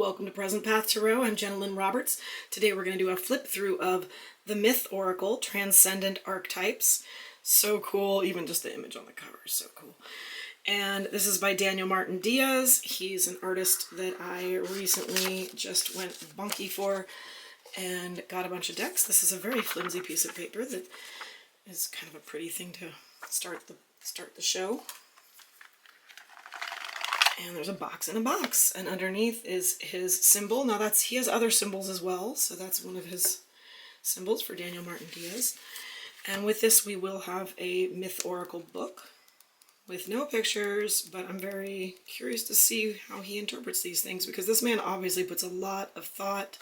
Welcome to Present Path Tarot. I'm Jenna Roberts. Today we're going to do a flip through of the Myth Oracle Transcendent Archetypes. So cool, even just the image on the cover is so cool. And this is by Daniel Martin Diaz. He's an artist that I recently just went bunky for and got a bunch of decks. This is a very flimsy piece of paper that is kind of a pretty thing to start the show. And there's a box in a box, and underneath is his symbol. Now he has other symbols as well, so that's one of his symbols for Daniel Martin Diaz. And with this we will have a Myth Oracle book with no pictures, but I'm very curious to see how he interprets these things, because this man obviously puts a lot of thought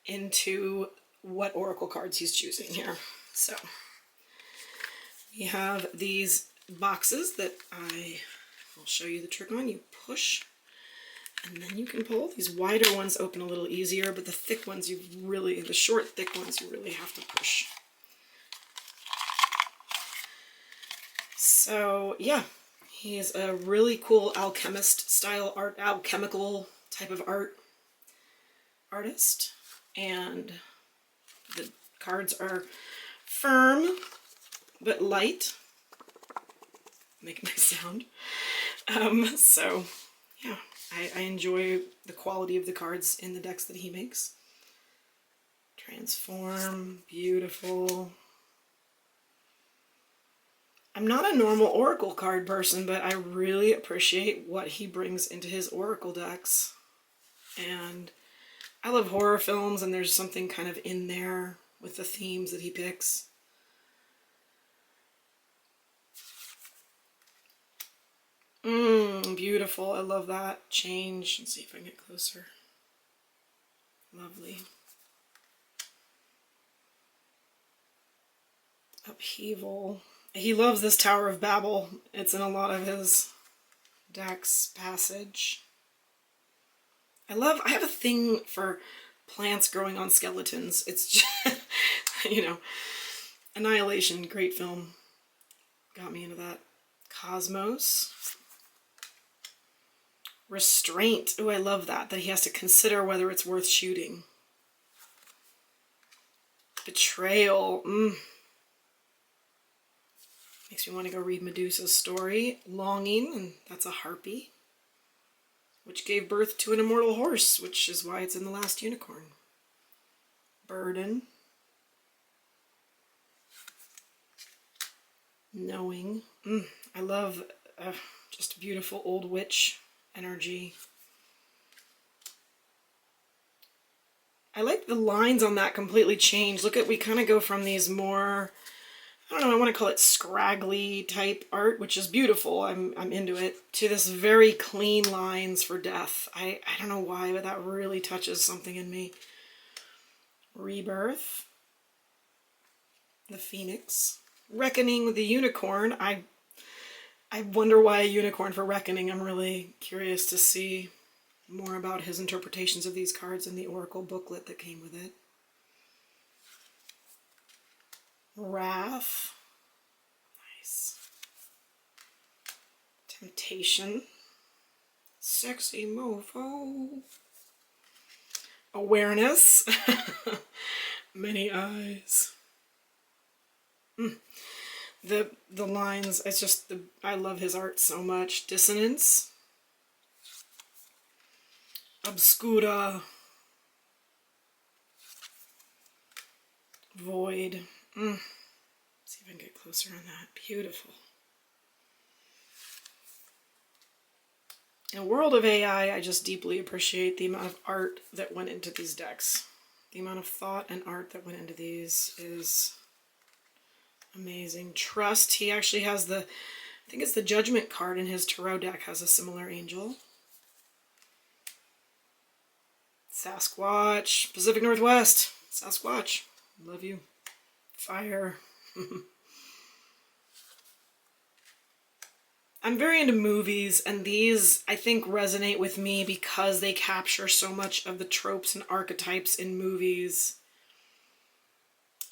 into what oracle cards he's choosing here. So we have these boxes that I'll show you the trick on. You push and then you can pull. These wider ones open a little easier, but the thick ones the short thick ones you really have to push. So yeah, he is a really cool alchemist style art, alchemical type of artist, and the cards are firm but light. Make a nice sound. So yeah, I enjoy the quality of the cards in the decks that he makes. Transform, beautiful. I'm not a normal oracle card person, but I really appreciate what he brings into his oracle decks. And I love horror films, and there's something kind of in there with the themes that he picks. Beautiful. I love that. Change. Let's see if I can get closer. Lovely. Upheaval. He loves this Tower of Babel. It's in a lot of his decks. Passage. I have a thing for plants growing on skeletons. It's just, Annihilation, great film. Got me into that. Cosmos. Restraint. Oh, I love that he has to consider whether it's worth shooting. Betrayal. Makes me want to go read Medusa's story. Longing, and that's a harpy, which gave birth to an immortal horse, which is why it's in The Last Unicorn. Burden. Knowing. I love just beautiful old witch energy. I like the lines on that completely change. Look at, we kind of go from these more, I don't know, I want to call it scraggly type art, which is beautiful. I'm into it, to this very clean lines for death. I don't know why, but that really touches something in me. Rebirth. The Phoenix. Reckoning with the Unicorn. I wonder why a unicorn for reckoning. I'm really curious to see more about his interpretations of these cards in the Oracle booklet that came with it. Wrath. Nice. Temptation. Sexy mofo. Awareness. Many eyes. The lines, it's just, I love his art so much. Dissonance. Obscura. Void. See if I can get closer on that. Beautiful. In a world of AI, I just deeply appreciate the amount of art that went into these decks. The amount of thought and art that went into these is amazing. Trust. He actually has I think it's the Judgment card in his tarot deck has a similar angel. Sasquatch. Pacific Northwest. Sasquatch. Love you. Fire. I'm very into movies, and these, I think, resonate with me because they capture so much of the tropes and archetypes in movies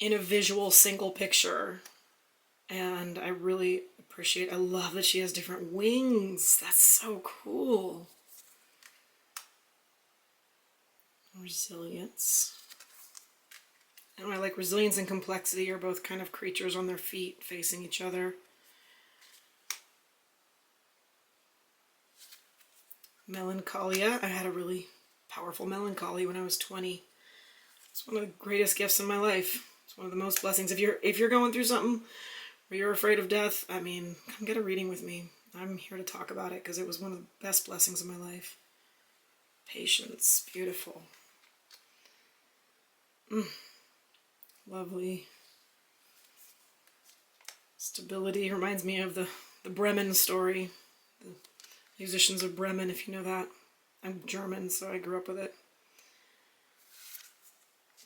in a visual single picture. And I really appreciate, I love that she has different wings. That's so cool. Resilience. And I like resilience and complexity are both kind of creatures on their feet facing each other. Melancholia. I had a really powerful melancholy when I was 20. It's one of the greatest gifts in my life. It's one of the most blessings. If you're going through something where you're afraid of death, I mean, come get a reading with me. I'm here to talk about it because it was one of the best blessings of my life. Patience. Beautiful. Lovely. Stability reminds me of the Bremen story. The Musicians of Bremen, if you know that. I'm German, so I grew up with it.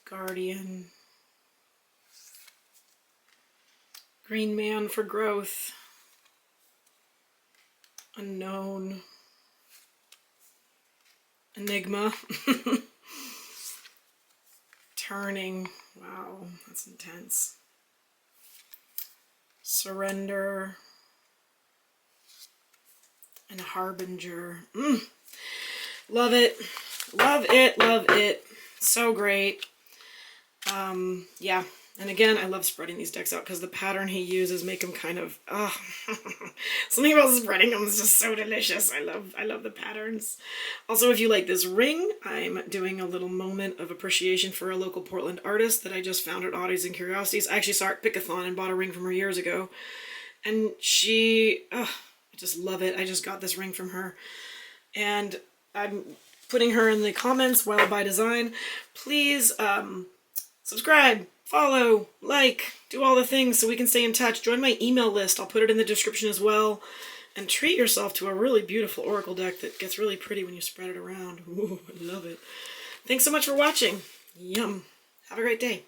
Guardian. Green Man for growth. Unknown. Enigma. Turning. Wow, that's intense. Surrender. And a Harbinger. Love it. Love it. Love it. So great. Yeah. And again, I love spreading these decks out because the pattern he uses make them kind of, something about spreading them is just so delicious. I love the patterns. Also, if you like this ring, I'm doing a little moment of appreciation for a local Portland artist that I just found at Oddities and Curiosities. I actually saw her at Pickathon and bought a ring from her years ago. And I just love it. I just got this ring from her. And I'm putting her in the comments while I buy design. Please subscribe, follow, like, do all the things so we can stay in touch. Join my email list. I'll put it in the description as well. And treat yourself to a really beautiful oracle deck that gets really pretty when you spread it around. Ooh, I love it. Thanks so much for watching. Yum. Have a great day.